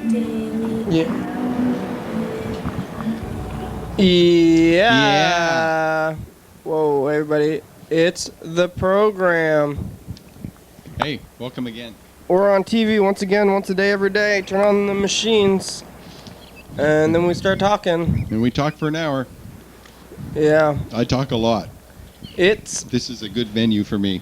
Yeah. Yeah. Whoa, everybody. It's the program. Hey, welcome again. We're on TV once again, once a day, every day. Turn on the machines. And then we start talking. And we talk for an hour. Yeah. I talk a lot. This is a good venue for me.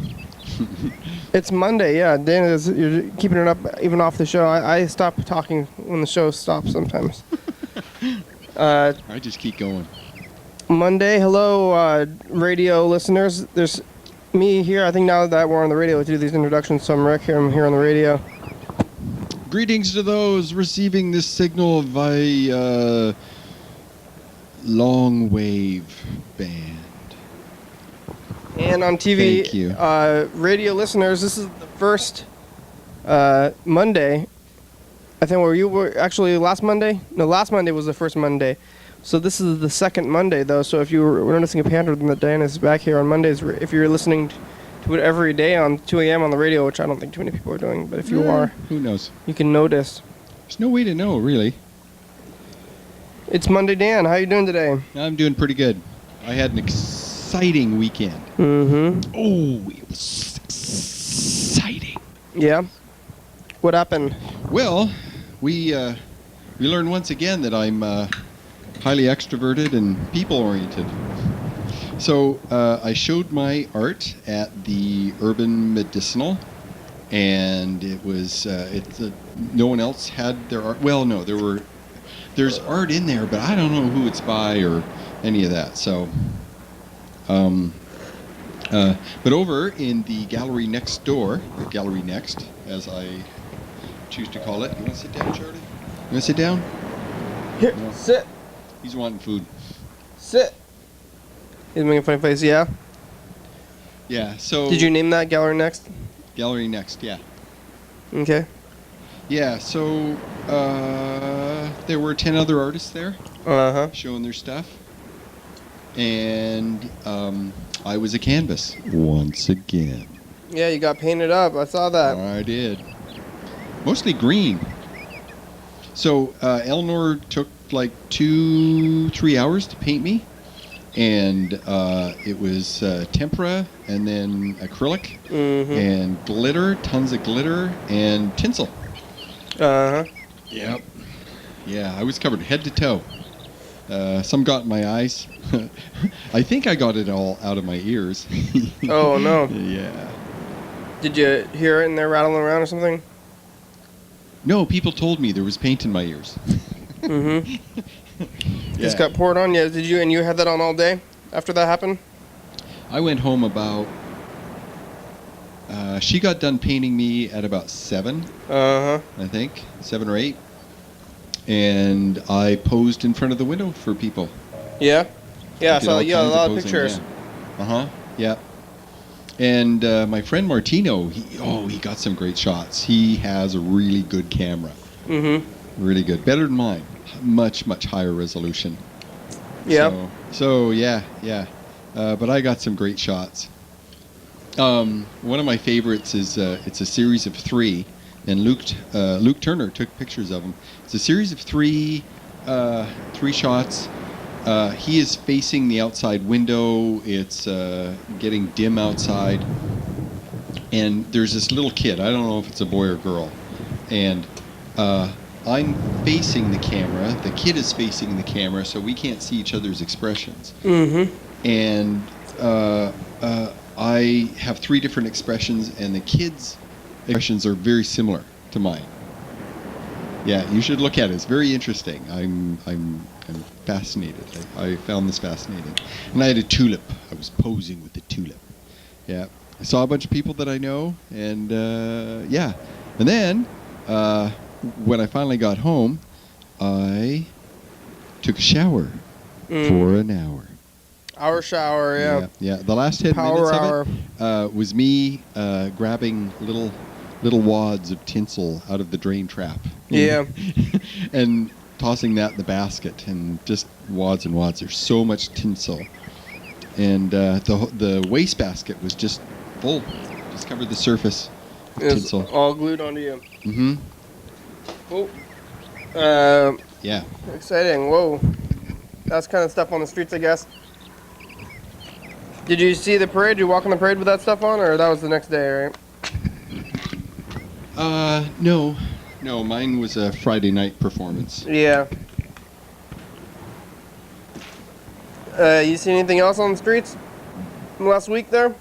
It's Monday, yeah. Dana, you're keeping it up even off the show. I stop talking when the show stops sometimes. I just keep going. Monday, hello, radio listeners. There's me here. I think now that we're on the radio, we do these introductions. So I'm Rick here. I'm here on the radio. Greetings to those receiving this signal via long wave band. And on TV, Thank you. Radio listeners, this is the first Monday. I think where you were actually last Monday. No, last Monday was the first Monday. So this is the second Monday, though. So if you were noticing a pattern that Diana is back here on Mondays, if you're listening to it every day on 2 a.m. on the radio, which I don't think too many people are doing, but if you are, who knows? You can notice. There's no way to know, really. It's Monday, Dan. How you doing today? I'm doing pretty good. I had an exciting weekend. Mm-hmm. Oh, it was exciting. Yeah. What happened? Well, we learned once again that I'm highly extroverted and people-oriented. So I showed my art at the Urban Medicinal, and it was no one else had their art. Well, no, there's art in there, but I don't know who it's by or any of that. So, but over in the gallery next door, or gallery next, as I choose to call it. You want to sit down, Charlie? You want to sit down? Here, no. Sit. He's wanting food. Sit. He's making a funny face, yeah? Yeah, so... Did you name that Gallery Next? Gallery Next, yeah. Okay. Yeah, so there were 10 other artists there showing their stuff. And I was a canvas once again. Yeah, you got painted up. I saw that. I did. Mostly green. So Eleanor took like 2-3 hours to paint me. And it was tempera and then acrylic and glitter, tons of glitter and tinsel. Uh-huh. Yep. Yeah, I was covered head to toe. Some got in my eyes. I think I got it all out of my ears. Oh, no. Yeah. Did you hear it in there rattling around or something? No, people told me there was paint in my ears. Mm-hmm. Yeah. Just got poured on you. Did you? And you had that on all day after that happened? I went home about... she got done painting me at about 7. Uh-huh. I think. 7 or 8. And I posed in front of the window for people. Yeah? Yeah, I saw all you got a kinds lot of posing, pictures. Yeah. Uh-huh. Yeah. And my friend Martino, he got some great shots. He has a really good camera. Mm-hmm. Really good. Better than mine. Much, much higher resolution. Yeah. So yeah. But I got some great shots. One of my favorites is it's a series of 3, and Luke Turner took pictures of them. It's a series of 3 shots. He is facing the outside window. It's getting dim outside, and there's this little kid. I don't know if it's a boy or girl, and I'm facing the camera. The kid is facing the camera, so we can't see each other's expressions. Mm-hmm. And I have 3 different expressions, and the kid's expressions are very similar to mine. Yeah, you should look at it. It's very interesting. I'm fascinated. I found this fascinating. And I had a tulip. I was posing with the tulip. Yeah. I saw a bunch of people that I know, and yeah. And then when I finally got home, I took a shower for an hour. Hour shower, yeah. Yeah. The last 10 Power minutes hour. of it was me grabbing little wads of tinsel out of the drain trap. Yeah. And tossing that in the basket, and just wads and wads. There's so much tinsel. And the waste basket was just full. Just covered the surface with It's tinsel. all glued onto you. Mm-hmm. Oh. Yeah. Exciting. Whoa. That's kind of stuff on the streets, I guess. Did you see the parade? Did you walk on the parade with that stuff on, or that was the next day, right? No. No, mine was a Friday night performance. Yeah. You see anything else on the streets from last week there?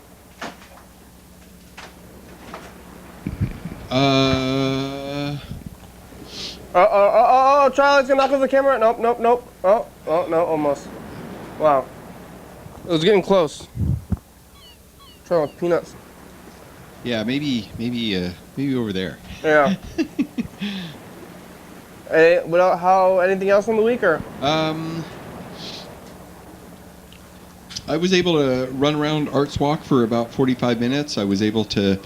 Charlie's gonna knock over the camera. Nope. Oh, no, almost. Wow. It was getting close. Charlie, peanuts. Yeah, maybe over there. Yeah. Hey, anything else on the week, or? I was able to run around Arts Walk for about 45 minutes. I was able to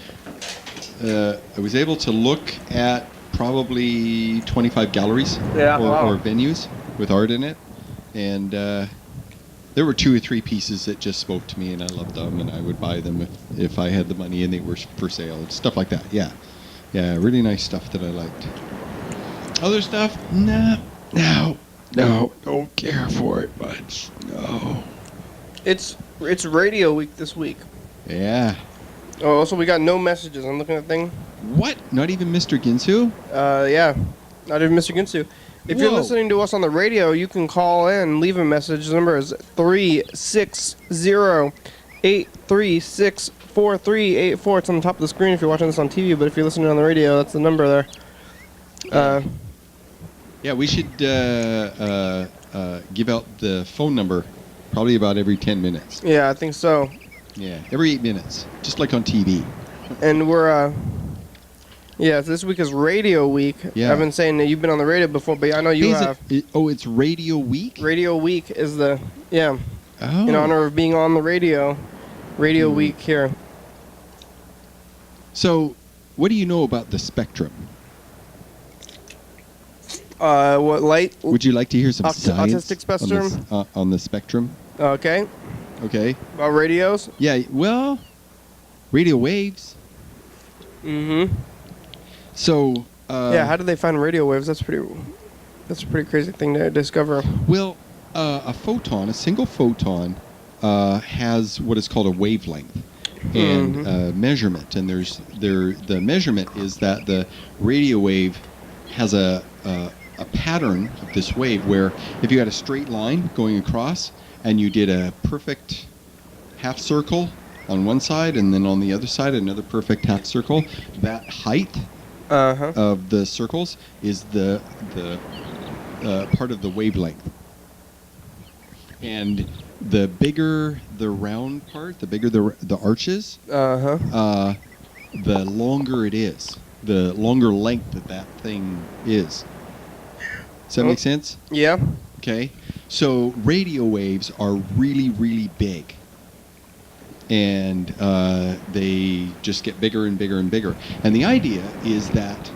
look at probably 25 galleries or venues with art in it, and there were 2 or 3 pieces that just spoke to me, and I loved them, and I would buy them if I had the money and they were for sale and stuff like that. Yeah, really nice stuff that I liked. Other stuff, no, don't care for it much. No. It's radio week this week. Yeah. Oh, also we got no messages. I'm looking at the thing. What? Not even Mr. Ginsu? Yeah. Not even Mr. Ginsu. If you're listening to us on the radio, you can call in, leave a message. The number is 360-836-4384. It's on the top of the screen if you're watching this on TV, but if you're listening on the radio, that's the number there. Yeah, we should give out the phone number probably about every 10 minutes. Yeah, I think so. Yeah, every 8 minutes, just like on TV. And we're, this week is Radio Week. Yeah. I've been saying that you've been on the radio before, but I know you have. It's Radio Week? Radio Week is in Oh. honor of being on the radio. Radio Week here. So, what do you know about the spectrum? What light? Would you like to hear some science autistic spectrum? On the spectrum? Okay. Okay. About radios? Yeah, well, radio waves. Mm-hmm. So, how did they find radio waves? That's a pretty crazy thing to discover. Well, a single photon, has what is called a wavelength and measurement. And the measurement is that the radio wave has a pattern of this wave where if you had a straight line going across and you did a perfect half circle on one side and then on the other side another perfect half circle, that height of the circles is the part of the wavelength. And the bigger the round part, the bigger the arches, the longer it is, the longer length that thing is. Does that make sense? Yeah. Okay. So radio waves are really, really big. And they just get bigger and bigger and bigger. And the idea is that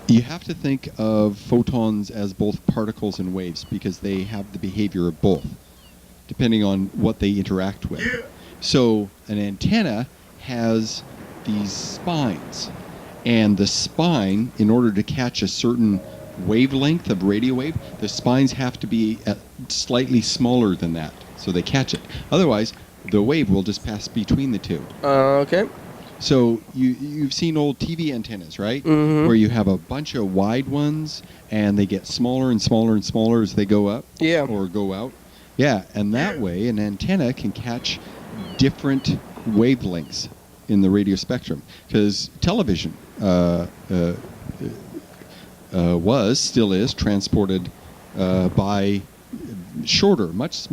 you have to think of photons as both particles and waves because they have the behavior of both, depending on what they interact with. So an antenna has these spines. And the spine, in order to catch a certain wavelength of radio wave, the spines have to be slightly smaller than that, so they catch it. Otherwise, the wave will just pass between the two. Okay. So you've seen old TV antennas, right? Mm-hmm. Where you have a bunch of wide ones, and they get smaller and smaller and smaller as they go up or go out. Yeah, and that way an antenna can catch different wavelengths in the radio spectrum. Because television still is transported by much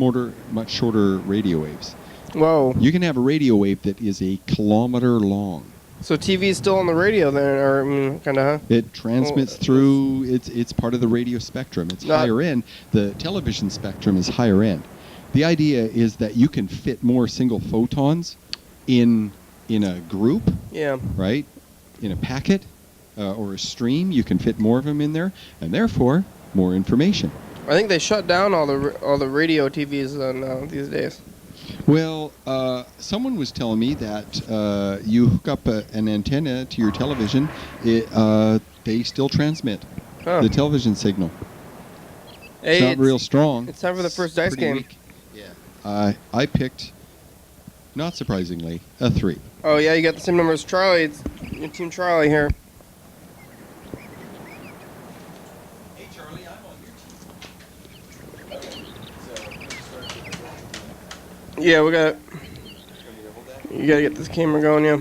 shorter radio waves. Whoa. You can have a radio wave that is a kilometer long. So TV is still on the radio then, or kind of, huh? It transmits through. It's part of the radio spectrum. It's higher end. The television spectrum is higher end. The idea is that you can fit more single photons in a group. Yeah. Right. In a packet or a stream, you can fit more of them in there, and therefore more information. I think they shut down all the radio TVs now these days. Well, someone was telling me that you hook up an antenna to your television, they still transmit. Huh. The television signal. Hey, It's not real strong. It's time for the first dice pretty game. weak. Yeah. I picked, not surprisingly, a 3. Oh yeah, you got the same number as Charlie. It's your Team Charlie here. Hey Charlie, I'm on your team. Yeah, we got. You gotta get this camera going, yeah.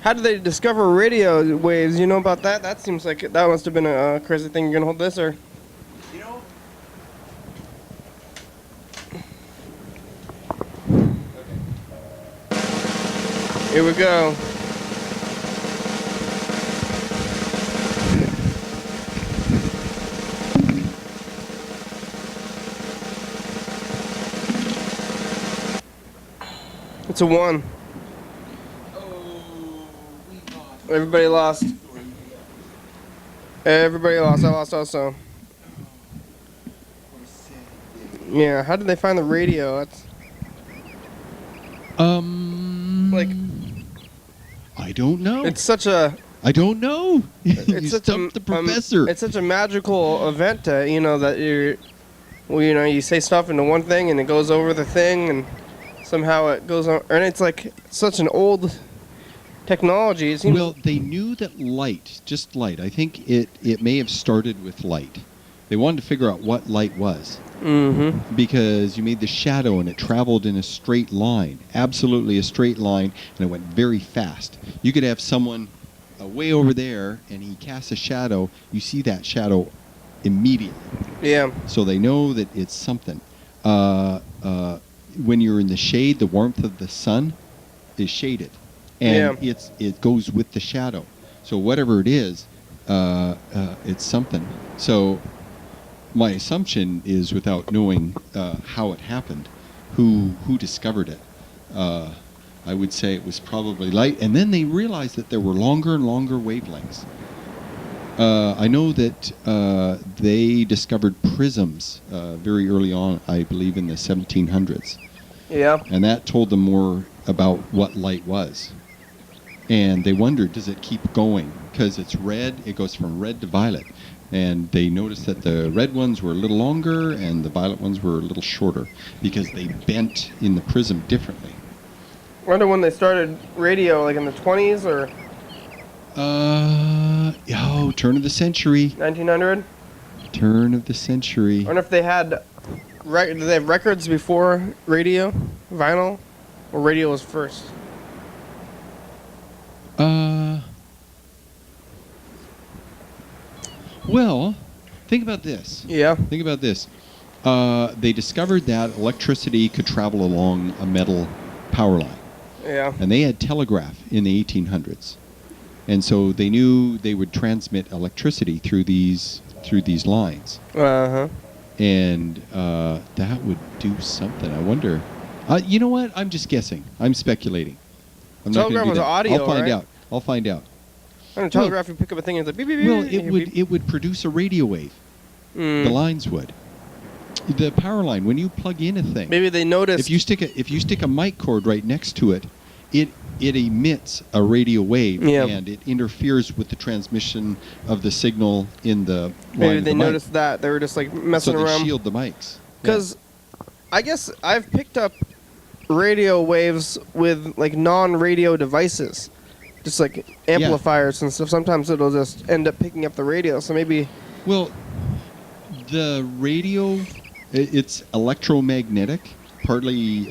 How did they discover radio waves? You know about that? That seems like that must have been a crazy thing. You're gonna hold this, or? You know. Here we go. It's a 1. Everybody lost. Everybody lost. I lost also. Yeah, how did they find the radio? That's like, I don't know. it's such a I don't know. You it's such stumped the professor. it's such a magical event to, that you're, well, you say stuff into one thing and it goes over the thing and somehow it goes on, and it's like such an old technology. It seems Well, they knew that light, just light. I think it may have started with light. They wanted to figure out what light was. Mm-hmm. Because you made the shadow and it traveled in a straight line, absolutely a straight line, and it went very fast. You could have someone way over there and he casts a shadow, you see that shadow immediately. Yeah. So they know that it's something. When you're in the shade, the warmth of the sun is shaded. And it goes with the shadow. So whatever it is, it's something. So my assumption is, without knowing how it happened, who discovered it, I would say it was probably light. And then they realized that there were longer and longer wavelengths. I know that they discovered prisms very early on, I believe in the 1700s. Yeah. And that told them more about what light was. And they wondered, does it keep going? Because it's red, it goes from red to violet. And they noticed that the red ones were a little longer and the violet ones were a little shorter because they bent in the prism differently. I wonder when they started radio, like in the 20s or Turn of the century. 1900? Turn of the century. I wonder if they had, did they have records before radio, vinyl, or radio was first? Well, think about this. Yeah. Think about this. They discovered that electricity could travel along a metal power line. Yeah. And they had telegraph in the 1800s. And so they knew they would transmit electricity through these lines. Uh-huh. And that would do something. I wonder. You know what? I'm just guessing. I'm speculating. I'm not Telegraph going to do was that. audio, I'll find right? out. I'll find out. On a telegraph, you pick up a thing and it's like beep, beep, beep. Well, beep. it would produce a radio wave. Mm. The lines would. The power line, when you plug in a thing, Maybe they noticed. if you stick a mic cord right next to it, it emits a radio wave, Yeah. and it interferes with the transmission of the signal in the line Maybe of they the mic. noticed that. They were just like So messing they around. shield the mics. Because I guess I've picked up radio waves with like non-radio devices, just like amplifiers and stuff. Sometimes it'll just end up picking up the radio. So maybe. Well, the radio, it's electromagnetic. Partly,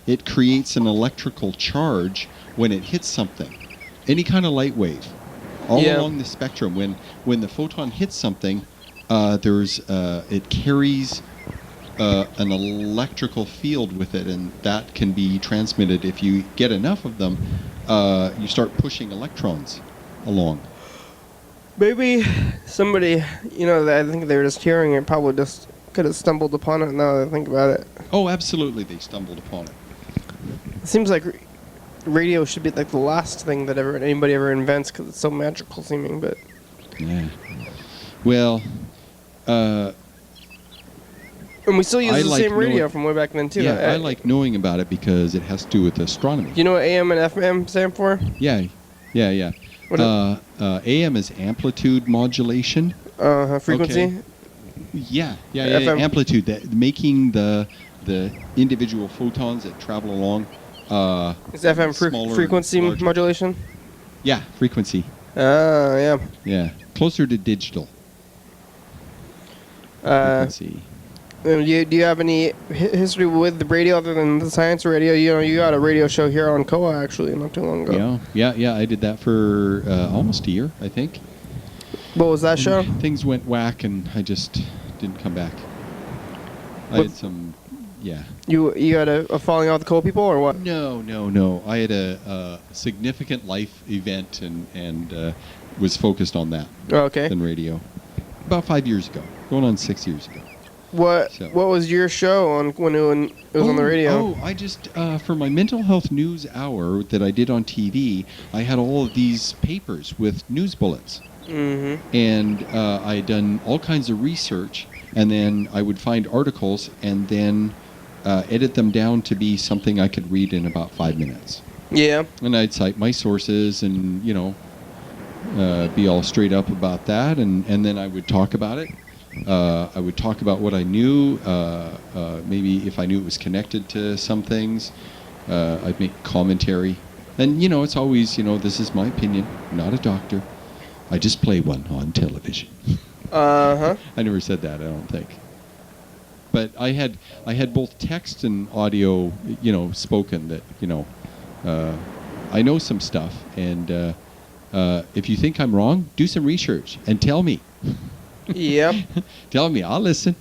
it creates an electrical charge when it hits something. Any kind of light wave, all along the spectrum. When the photon hits something, it carries an electrical field with it, and that can be transmitted. If you get enough of them, you start pushing electrons along. Maybe somebody, I think they were just hearing it, probably just could have stumbled upon it now that I think about it. Oh, absolutely, they stumbled upon it. It seems like radio should be like the last thing that anybody ever invents because it's so magical seeming, but. Yeah. Well, and we still use I the like same radio knowing- from way back then, too. yeah, I like knowing about it because it has to do with astronomy. Do you know what AM and FM stand for? Yeah. Yeah, yeah. What AM is amplitude modulation. Frequency. Okay. Yeah, FM. amplitude. That making the individual photons that travel along. Is FM smaller, frequency larger. modulation? Yeah, frequency. Yeah. Yeah, closer to digital. Frequency. Do you have any history with the radio other than the science radio? You got a radio show here on KOWA actually not too long ago. Yeah. I did that for almost a year, I think. What was that show? Things went whack, and I just didn't come back. I had some, yeah. You had a falling out with KOWA people or what? No. I had a significant life event and was focused on that. Oh, okay. Than radio. About 5 years ago, going on 6 years ago. What was your show on when it was on the radio? Oh, I just for my mental health news hour that I did on TV, I had all of these papers with news bullets. Mm-hmm. And I had done all kinds of research, and then I would find articles and then edit them down to be something I could read in about 5 minutes. Yeah. And I'd cite my sources and, be all straight up about that, and then I would talk about it. I would talk about what I knew, maybe if I knew it was connected to some things. I'd make commentary. And, it's always, this is my opinion, not a doctor. I just play one on television. Uh-huh. I never said that, I don't think. But I had both text and audio, spoken that, I know some stuff. And if you think I'm wrong, do some research and tell me. Yep. Tell me, I'll listen.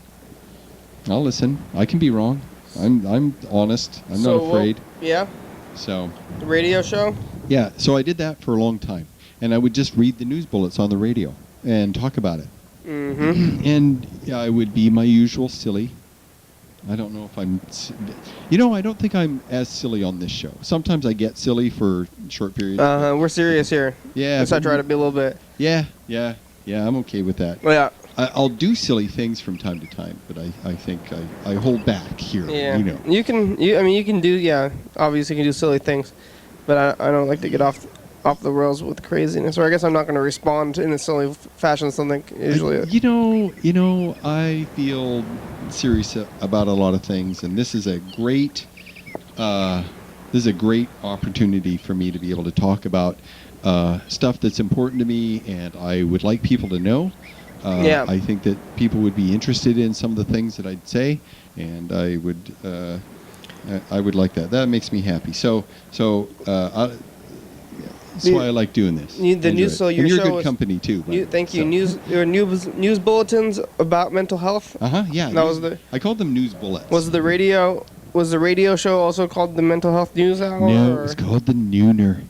I can be wrong. I'm honest. I'm not afraid. Yeah. So. The radio show? Yeah. So I did that for a long time, and I would just read the news bullets on the radio and talk about it. Mm-hmm. And I would be my usual silly. I don't know if I'm. I don't think I'm as silly on this show. Sometimes I get silly for short periods. We're serious here. Yeah. Let's not try to be a little bit. Yeah. I'm okay with that. Well, yeah. I'll do silly things from time to time, but I think I hold back here. Yeah. You can do, yeah, obviously you can do silly things, but I don't like to get off the rails with craziness, or I guess I'm not going to respond in a silly fashion to something usually. I feel serious about a lot of things, and this is a great opportunity for me to be able to talk about stuff that's important to me, and I would like people to know. I think that people would be interested in some of the things that I'd say, and I would like that. That makes me happy. So that's why I like doing this. The news, so and you're show good company too. Thank you. News bulletins about mental health. Yeah. I called them news bullets. Was the radio show also called the Mental Health News Hour? No, it was called the Nooner.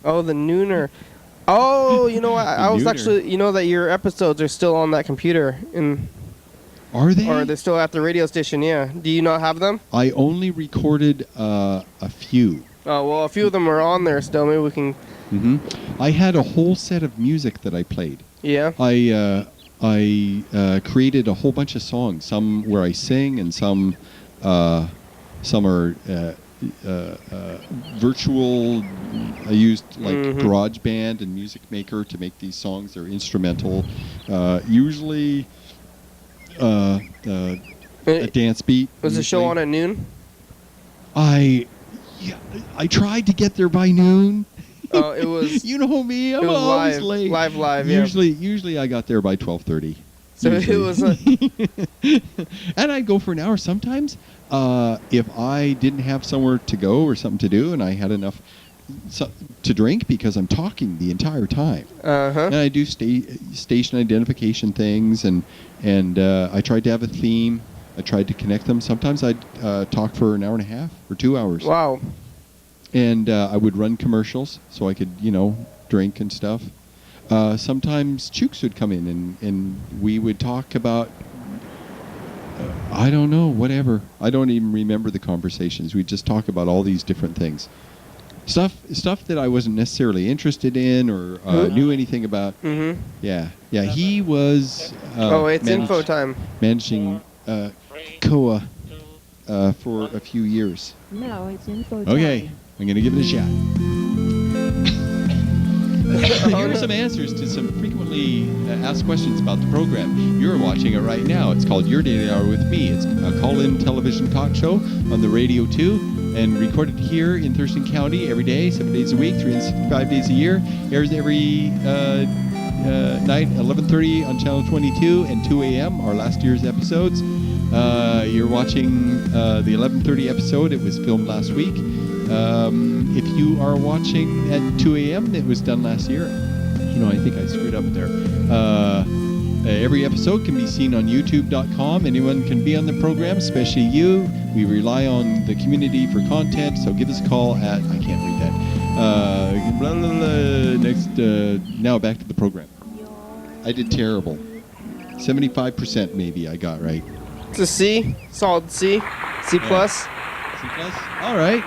Oh, the Nooner. Oh, you know what? I was actually, that your episodes are still on that computer. Are they? Or they're still at the radio station, yeah. Do you not have them? I only recorded a few. Oh, well, a few of them are on there still. Maybe we can... Mm-hmm. I had a whole set of music that I played. Yeah? I created a whole bunch of songs, some where I sing and some are virtual. I used GarageBand and Music Maker to make these songs. They're instrumental. Usually a dance beat. Was the show on at noon? I tried to get there by noon. Oh, it was. You know me. I'm always late. Live. Usually I got there by 12:30. So it was. And I'd go for an hour sometimes. If I didn't have somewhere to go or something to do, and I had enough to drink, because I'm talking the entire time. And I do station identification things, and I tried to have a theme. I tried to connect them. Sometimes I'd talk for an hour and a half or 2 hours. Wow. And I would run commercials so I could, drink and stuff. Sometimes Chooks would come in and we would talk about, I don't know, whatever. I don't even remember the conversations. We'd just talk about all these different things. Stuff that I wasn't necessarily interested in or knew anything about. Mm-hmm. Yeah. He was it's info time. Managing KOWA for a few years. No, it's info time. Okay, I'm going to give it a shot. Here are some answers to some frequently asked questions about the program. You're watching it right now. It's called Your Daily Hour with Me. It's a call-in television talk show on the radio too, and recorded here in Thurston County every day, 7 days a week, 365 days a year. Airs every night, 11:30 on Channel 22 and 2 a.m. Our last year's episodes. You're watching the 11:30 episode. It was filmed last week. If you are watching at 2 a.m., it was done last year. I think I screwed up there. Every episode can be seen on YouTube.com. Anyone can be on the program, especially you. We rely on the community for content, so give us a call at, I can't read that. Now back to the program. I did terrible. 75% maybe I got right. It's a C, solid C, C plus. C plus? All right.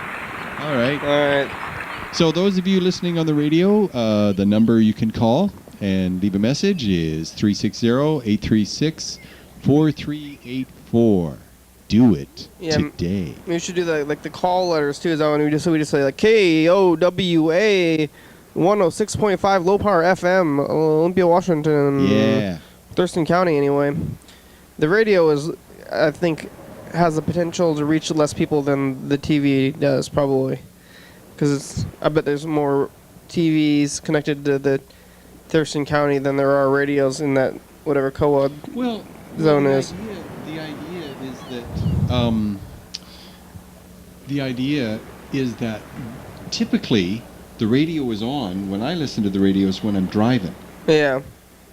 So those of you listening on the radio, the number you can call and leave a message is 360-836-4384. Do it today. We should do the call letters too. Is that when we just say like KOWA 106.5 low power FM, Olympia, Washington. Yeah. Thurston County anyway. The radio I think has the potential to reach less people than the TV does probably. Because I bet there's more TVs connected to the Thurston County than there are radios in that whatever KOWA zone is. The idea is that typically the radio is on when I listen to the radio is when I'm driving. Yeah.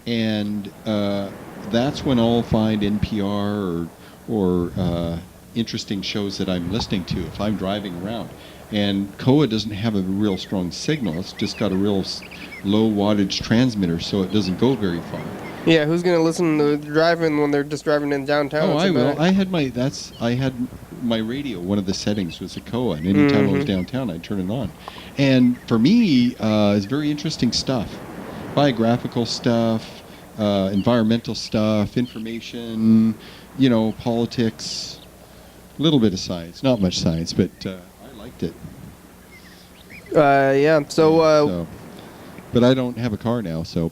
And that's when I'll find NPR or interesting shows that I'm listening to if I'm driving around. And KOWA doesn't have a real strong signal. It's just got a real low wattage transmitter, so it doesn't go very far. Yeah, who's gonna listen to driving when they're just driving in downtown? Oh, I will. I had my radio. One of the settings was a KOWA, and anytime I was downtown, I'd turn it on. And for me, it's very interesting stuff, biographical stuff, environmental stuff, information, politics, a little bit of science. Not much science, but I liked it. Yeah. So. But I don't have a car now, so.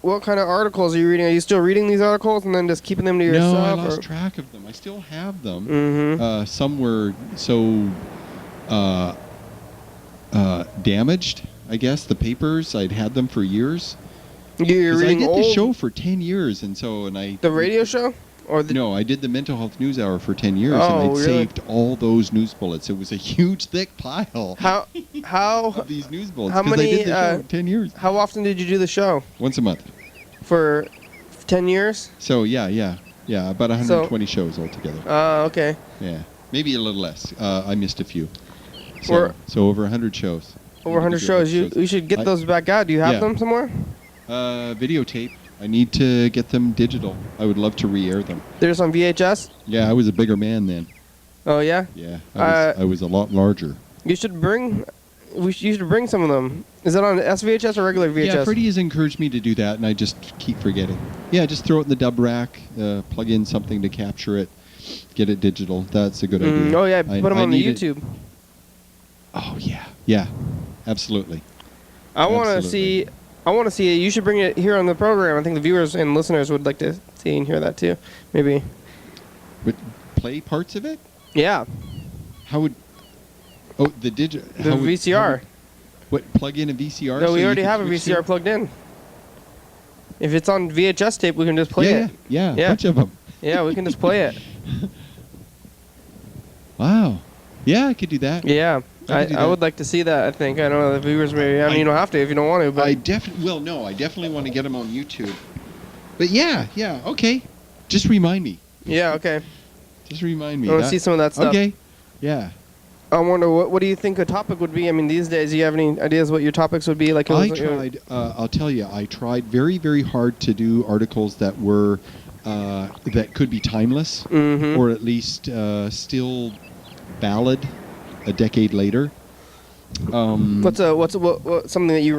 What kind of articles are you reading? Are you still reading these articles and then just keeping them to yourself? No, I lost track of them. I still have them. Some were so damaged, I guess, the papers. I'd had them for years. You're reading I did the show for 10 years, the radio show? No, I did the Mental Health News Hour for 10 years, and I'd saved all those news bullets. It was a huge, thick pile. How of these news bullets? How many? I did the show 10 years. How often did you do the show? Once a month. For 10 years? So yeah, about 120 shows altogether. Okay. Yeah, maybe a little less. I missed a few. So over 100 shows. Over 100 shows. You should get those back out. Do you have them somewhere? Videotape. I need to get them digital. I would love to re-air them. They're just on VHS? Yeah, I was a bigger man then. Oh yeah? Yeah, I was a lot larger. You should bring some of them. Is that on SVHS or regular VHS? Yeah, Freddie has encouraged me to do that, and I just keep forgetting. Yeah, just throw it in the dub rack, plug in something to capture it, get it digital. That's a good idea. Oh yeah, put them on the YouTube. Oh yeah, absolutely. I want to see it. You should bring it here on the program. I think the viewers and listeners would like to see and hear that too. Maybe. But play parts of it? Yeah. How would? Oh, the digital. The VCR. Plug in a VCR? No, we already have a VCR plugged in. If it's on VHS tape, we can just play it. Yeah, a bunch of them. Yeah, we can just play it. Wow. Yeah, I could do that. Yeah. I would like to see that, I think. I don't know, the viewers maybe. I mean, you don't have to if you don't want to, but... I definitely want to get them on YouTube. But yeah, okay. Just remind me. Yeah, okay. Just remind me. I want to see some of that stuff. Okay, yeah. I wonder, what do you think a topic would be? I mean, these days, do you have any ideas what your topics would be? Like, I'll tell you, I tried very, very hard to do articles that were, that could be timeless, or at least still valid a decade later. What's something that you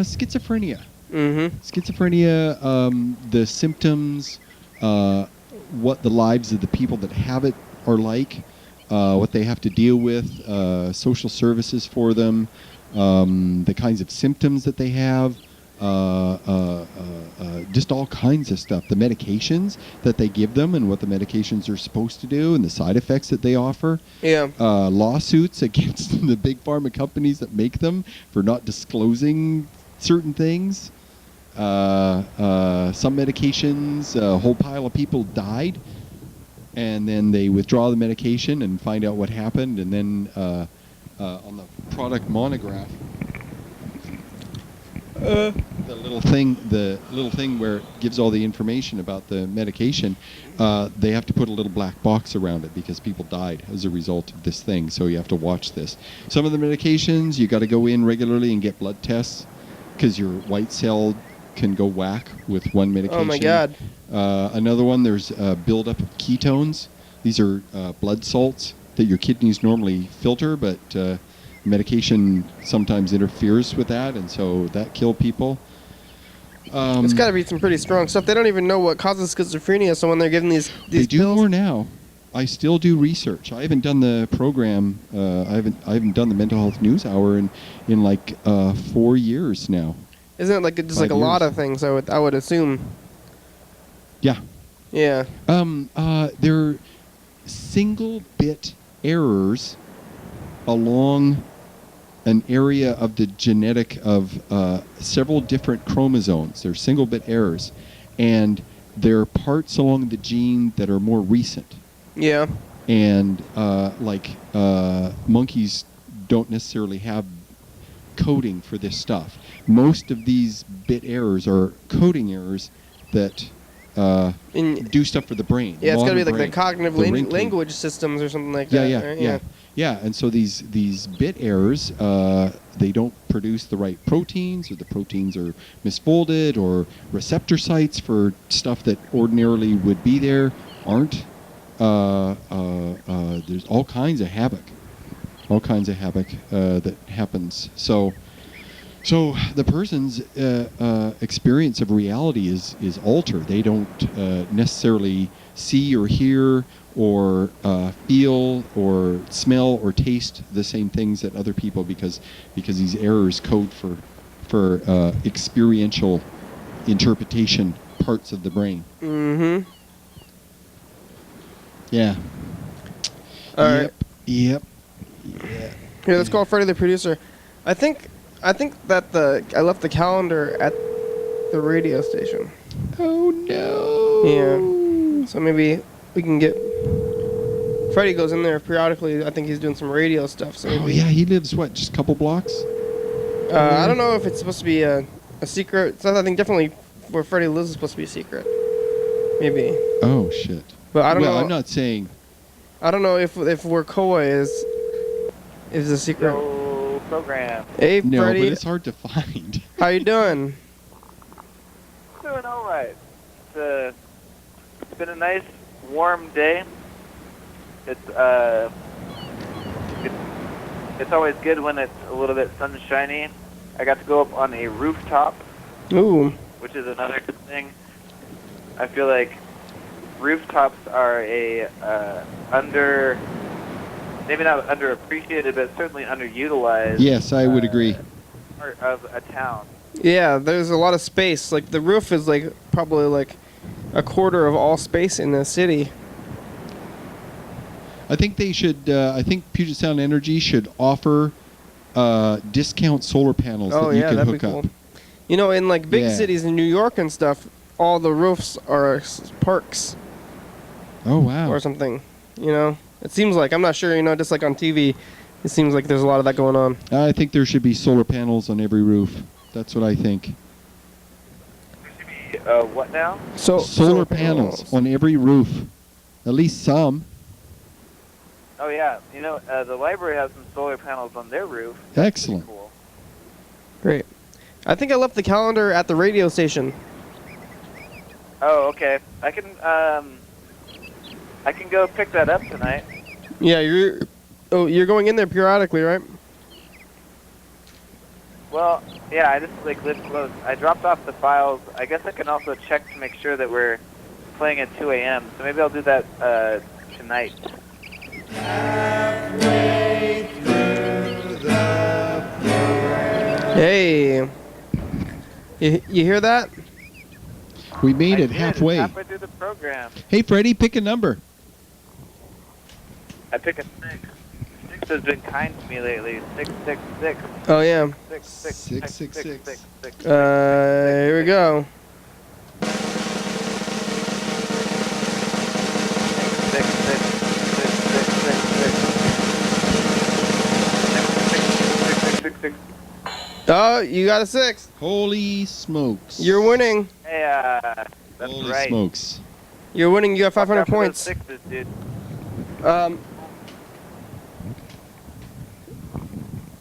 schizophrenia. Schizophrenia, the symptoms, what the lives of the people that have it are like, what they have to deal with, social services for them, the kinds of symptoms that they have, just all kinds of stuff. The medications that they give them and what the medications are supposed to do and the side effects that they offer. Yeah. Lawsuits against the big pharma companies that make them for not disclosing certain things. Some medications, a whole pile of people died, and then they withdraw the medication and find out what happened, and then on the product monograph, the little thing where it gives all the information about the medication, they have to put a little black box around it because people died as a result of this thing. So you have to watch this. Some of the medications you got to go in regularly and get blood tests because your white cell can go whack with one medication. Oh my God. Another one, there's buildup of ketones. These are blood salts that your kidneys normally filter, but medication sometimes interferes with that, and so that killed people. It's got to be some pretty strong stuff. They don't even know what causes schizophrenia, so when they're giving these they do pills, more now. I still do research. I haven't done the program. I haven't done the mental health news hour in like 4 years now. Isn't it like just like a 5 lot years. of things? I would assume. Yeah. Yeah. They're single bit errors along an area of the genetic of several different chromosomes. They're single bit errors, and they're parts along the gene that are more recent. Yeah. And monkeys don't necessarily have coding for this stuff. Most of these bit errors are coding errors that do stuff for the brain. Yeah, it's got to be like brain. the cognitive The wrinkly- language systems or something like Yeah, that. yeah, right? yeah. And so these bit errors, they don't produce the right proteins, or the proteins are misfolded, or receptor sites for stuff that ordinarily would be there aren't. There's all kinds of havoc that happens. So the person's experience of reality is altered. They don't necessarily see or hear or feel or smell or taste the same things that other people because these errors code for experiential interpretation parts of the brain. Mm-hmm. Yeah. All right. Yep. Here, let's call Freddie the producer. I think that I left the calendar at the radio station. Oh no. Yeah. So maybe we can get. Freddie goes in there periodically. I think he's doing some radio stuff. So Oh maybe, yeah, he lives what, just a couple blocks? I don't know if it's supposed to be a secret. So I think definitely where Freddie lives is supposed to be a secret. Maybe. Oh shit. But I don't know. I'm not saying. I don't know if where KOWA is a secret. No program. Hey, No, Freddie. but it's hard to find. How you doing? Doing all right. It's been a nice, warm day. It's always good when it's a little bit sunshiny. I got to go up on a rooftop, Ooh. which is another good thing. I feel like rooftops are maybe not underappreciated, but certainly underutilized. Yes, I would agree. Part of a town. Yeah, there's a lot of space. Like the roof is like probably like a quarter of all space in the city. I think they should. I think Puget Sound Energy should offer discount solar panels Oh that you yeah, can that'd hook be cool. up. You know, in like big Yeah. cities in New York and stuff, all the roofs are parks Oh wow. or something. You know, it seems like, I'm not sure. You know, just like on TV, it seems like there's a lot of that going on. I think there should be solar panels on every roof. That's what I think. There should be what now? So Solar panels on every roof, at least some. Oh yeah, you know the library has some solar panels on their roof. That's Excellent. pretty cool. Great. I think I left the calendar at the radio station. Oh, okay. I can go pick that up tonight. Yeah, you're going in there periodically, right? Well, yeah, I just live close. I dropped off the files. I guess I can also check to make sure that we're playing at 2 a.m. So maybe I'll do that tonight. Hey, you hear that? We made it I did. halfway. Halfway through the program. Hey, Freddie, pick a number. I pick a 6. 6 has been kind to me lately. 666. Oh yeah. 666. Here we go. 666. Oh, you got a 6. Holy smokes. You're winning. Hey, that's Holy right. smokes. You're winning. You got 500 Watch out for those points. Sixes, dude.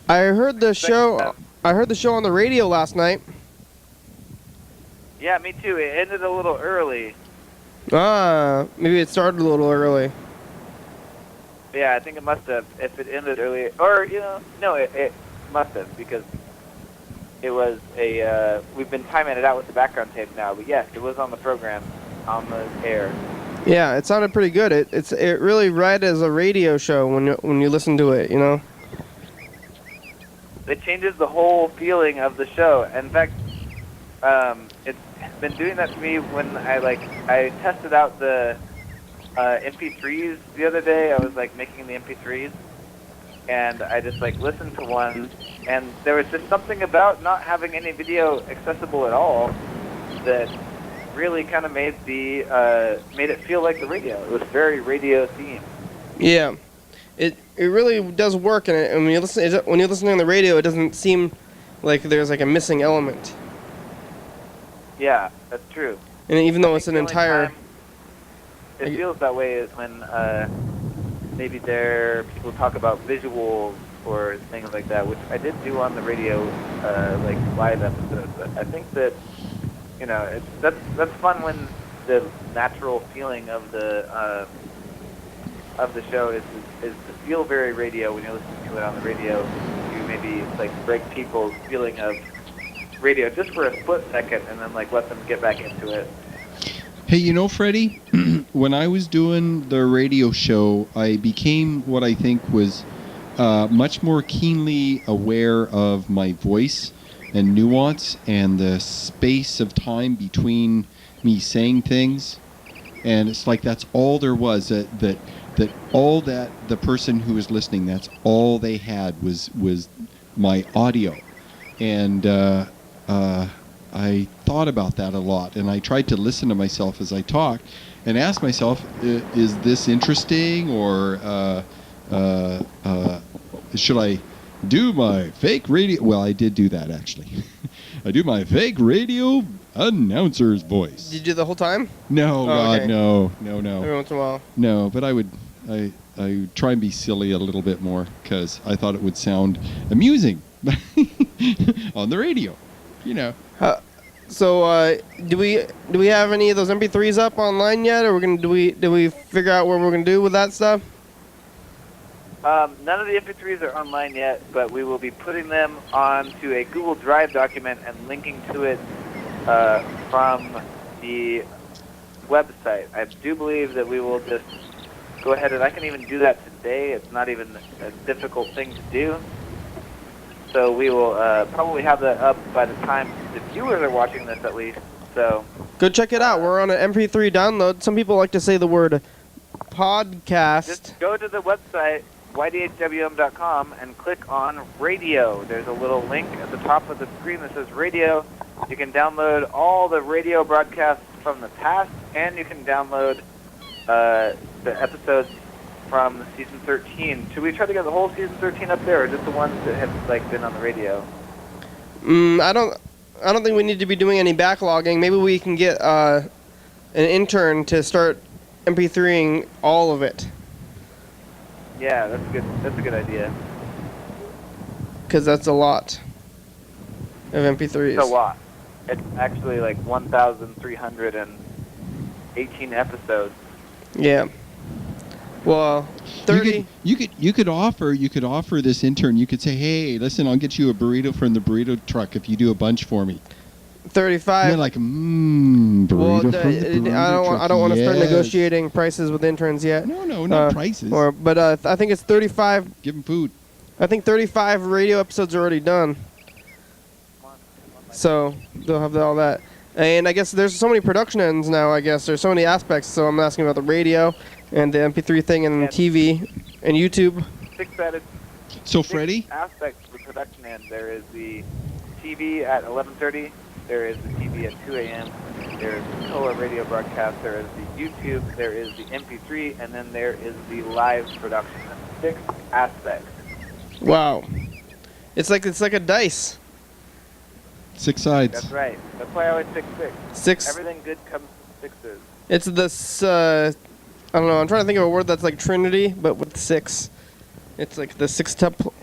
I heard the show. I heard the show on the radio last night. Yeah, me too. It ended a little early. Maybe it started a little early. Yeah, I think it must have. If it ended early, or no, it must have, because it was a. We've been timing it out with the background tape now, but yes, it was on the program, on the air. Yeah, it sounded pretty good. It really read as a radio show when you listen to it. It changes the whole feeling of the show. In fact, it's been doing that to me when I tested out the MP3s the other day. I was making the MP3s, and I just listened to one, and there was just something about not having any video accessible at all that really kind of made it feel like the radio. It was very radio themed. Yeah, it really does work, and when you listen on the radio, it doesn't seem like there's a missing element. Yeah, that's true. And even though it's an The only entire, time it feels that way is when maybe people talk about visuals or things like that, which I did do on the radio, live episodes. But I think that that's fun when the natural feeling of the show is to feel very radio when you're listening to it on the radio. You maybe break people's feeling of radio just for a split second, and then let them get back into it. Hey, Freddie, when I was doing the radio show, I became what I think was much more keenly aware of my voice and nuance and the space of time between me saying things. And it's that's all there was, that all that the person who was listening, that's all they had was my audio. And I thought about that a lot, and I tried to listen to myself as I talked and ask myself, is this interesting, or should I do my fake radio? Well, I did do that, actually. I do my fake radio announcer's voice. did you do the whole time? No, God, okay. no. Every once in a while. No, but I would try and be silly a little bit more, because I thought it would sound amusing on the radio, So, do we have any of those MP3s up online yet, or do we figure out what we're gonna do with that stuff? None of the MP3s are online yet, but we will be putting them onto a Google Drive document and linking to it from the website. I do believe that we will just go ahead, and I can even do that today. It's not even a difficult thing to do. So we will probably have that up by the time the viewers are watching this, at least. So Go check it out. We're on an MP3 download. Some people like to say the word podcast. just go to the website, YDHWM.com, and click on radio. There's a little link at the top of the screen that says radio. You can download all the radio broadcasts from the past, and you can download the episodes from season 13. Should we try to get the whole season 13 up there, or just the ones that have been on the radio? I don't think we need to be doing any backlogging. Maybe we can get an intern to start MP3ing all of it. Yeah, that's good. That's a good idea. Because that's a lot of MP3s. It's a lot. It's actually 1,318 episodes. Yeah. Well, 30. You could offer this intern. You could say, "Hey, listen, I'll get you a burrito from the burrito truck if you do a bunch for me." 35. And they're like, burrito Well, from the burrito I don't want to start truck. Yes. negotiating prices with interns yet. No, not prices. But I think it's 35. Give them food. I think 35 radio episodes are already done. So they'll have all that. And I guess there's so many production ends now. I guess there's so many aspects. So I'm asking about the radio and the MP3 thing and TV and YouTube. 6 added. So, Six Freddie? aspects of the production end. There is the TV at 11:30. There is the TV at 2 a.m. There is the KOWA radio broadcast. There is the YouTube. There is the MP3, and then there is the live production. 6 aspects. Wow. It's like a dice. 6 sides. That's right. That's why I always pick 6. 6. Everything good comes from 6s. It's this. I don't know. I'm trying to think of a word that's like Trinity, but with 6. It's like the 6-tuple.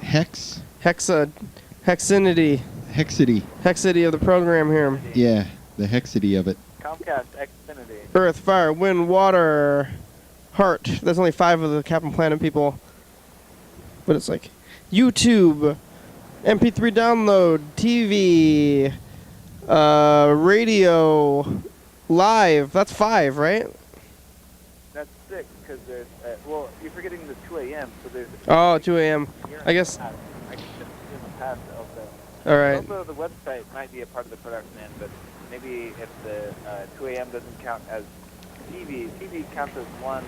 Hexinity. Hexity of the program here. Yeah, the hexity of it. Comcast Xfinity. Earth, fire, wind, water, heart. There's only 5 of the Captain Planet people. But it's like YouTube, MP3 download, TV, radio, live. That's 5, right? That's 6 because there's. Well, you're forgetting the 2 a.m. So there's. Oh, 2 a.m. I guess. I can just assume a pass also. All right. Also, the website might be a part of the production end, but maybe if the 2 a.m. doesn't count as TV counts as one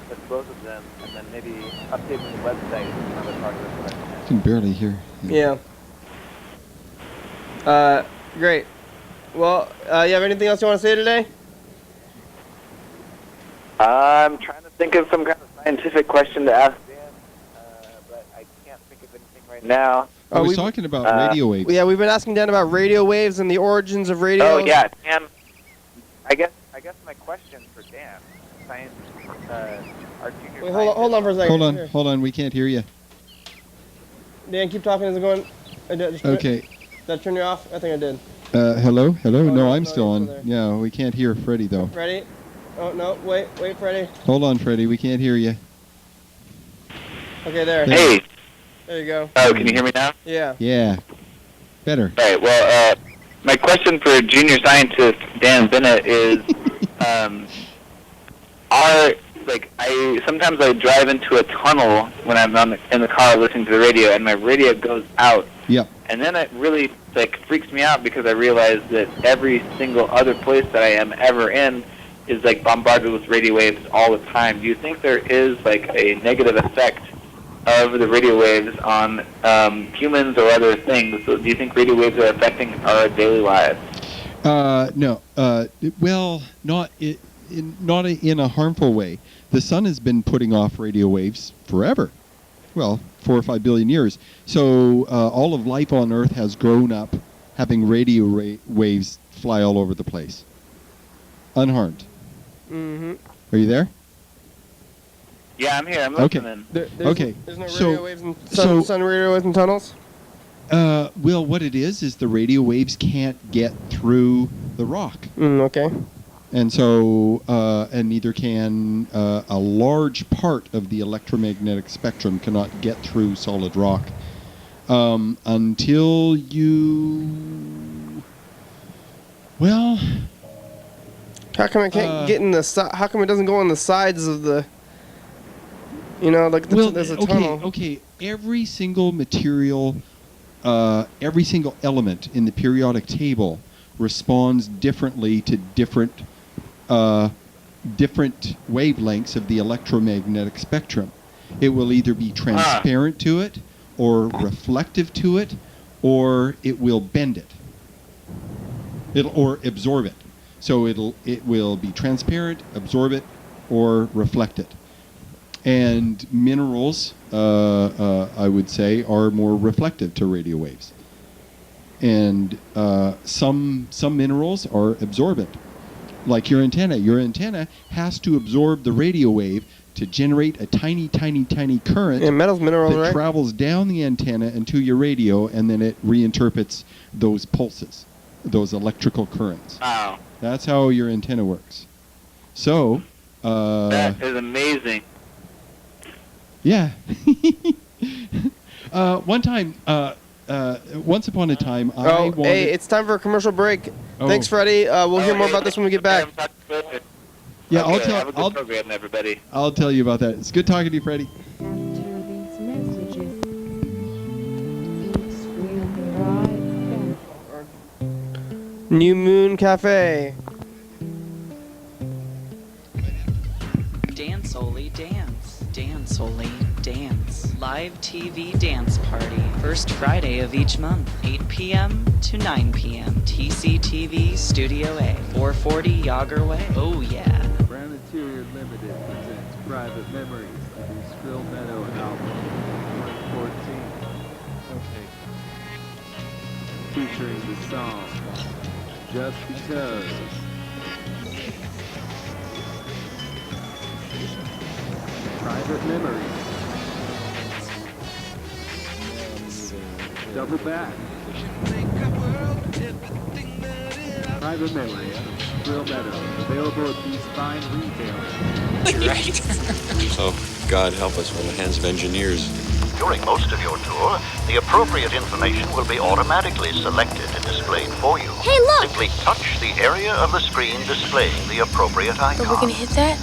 with both of them, and then maybe updating the website is another part of the production end. I can barely hear. Yeah. Great. Well, you have anything else you want to say today? I'm trying to think of some kind of scientific question to ask Dan, but I can't think of anything right now. I was talking about radio waves. Yeah, we've been asking Dan about radio waves and the origins of radio. Oh yeah, Dan. I guess my question for Dan, science, our junior. Wait, hold on for a second. Hold on. We can't hear you. Dan, keep talking. Is it going? Okay. Did I turn you off? I think I did. Hello? No, I'm no, still on. you're still Yeah, we can't hear Freddie, though. Freddie? Oh, no. Wait, Freddie. Hold on, Freddie. We can't hear you. Okay, there. Hey. There you go. Oh, can you hear me now? Yeah. Yeah. Better. All right. Well, my question for junior scientist Dan Bennet is, sometimes I drive into a tunnel when I'm in the car listening to the radio, and my radio goes out. Yep. And then it really freaks me out because I realize that every single other place that I am ever in is bombarded with radio waves all the time. Do you think there is a negative effect of the radio waves on humans or other things? So do you think radio waves are affecting our daily lives? No. Well, not in a harmful way. The sun has been putting off radio waves forever. Well, 4 or 5 billion years. So all of life on Earth has grown up having radio waves fly all over the place, unharmed. Mm-hmm. Are you there? Yeah, I'm here. I'm listening. Okay. There's no radio waves and sun radio waves and tunnels? Well, what it is the radio waves can't get through the rock. Okay. And so, and neither can a large part of the electromagnetic spectrum cannot get through solid rock until you. Well, how come it can't get in the how come it doesn't go on the sides of the? There's a tunnel. Okay. Every single material, every single element in the periodic table responds differently to different wavelengths of the electromagnetic spectrum. It will either be transparent to it, or reflective to it, or it will bend it. Or absorb it. So it will be transparent, absorb it, or reflect it. And minerals, I would say, are more reflective to radio waves. And some minerals are absorbent. Like your antenna. Your antenna has to absorb the radio wave to generate a tiny, tiny, tiny current. Yeah, metal's minerals, that right? travels down the antenna into your radio, and then it reinterprets those pulses, those electrical currents. Wow. That's how your antenna works. So. That is amazing. Yeah. One time, once upon a time, I Oh, wanted... hey, it's time for a commercial break. Oh. Thanks, Freddie. We'll hear more about this when we get back. Yeah, Okay, have a good program, everybody. I'll tell you about that. It's good talking to you, Freddie. New Moon Cafe. Dance Oli Dance. Dance Oli Dance. Live TV dance party. First Friday of each month. 8 p.m. to 9 p.m. TCTV Studio A. 440 Yager Way. Oh yeah. Brown Interior Limited presents Private Memories of the Skrill Meadow album 2014. Okay. Featuring the song Just Because. Private Memories. Double back. Private Memories of Skrill Meadow. Available at these fine retailers. Right. Oh, God help us, we're in the hands of engineers. During most of your tour, the appropriate information will be automatically selected and displayed for you. Hey, look! Simply touch the area of the screen displaying the appropriate icon. Are we gonna hit that?